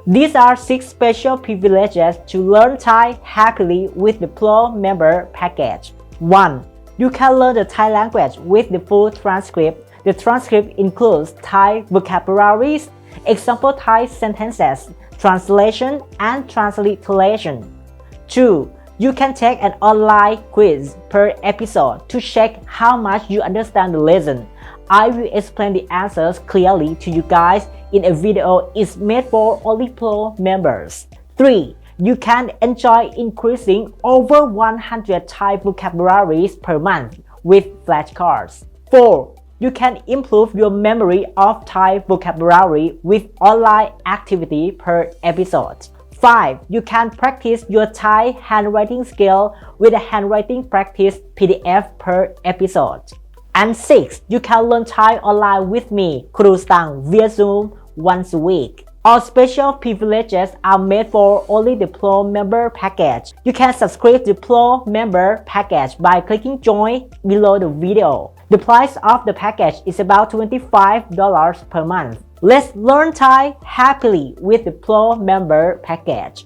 These are 6 special privileges to learn Thai happily with the Pro member package. 1. You can learn the Thai language with the full transcript. The transcript includes Thai vocabularies, example Thai sentences, translation, and transliteration. 2. You can take an online quiz per episode to check how much you understand the lesson. I will explain the answers clearly to you guys in a video is made for only Pro members. 3. You can enjoy increasing over 100 Thai vocabularies per month with flashcards. 4. You can improve your memory of Thai vocabulary with online activity per episode. 5. You can practice your Thai handwriting skill with a handwriting practice PDF per episode. And 6. You can learn Thai online with me, Kru Stang, via Zoom once a week. All special privileges are made for only the Pro member package. You can subscribe to Pro member package by clicking join below the video. The price of the package is about $25 per month. Let's learn Thai happily with the Pro member package.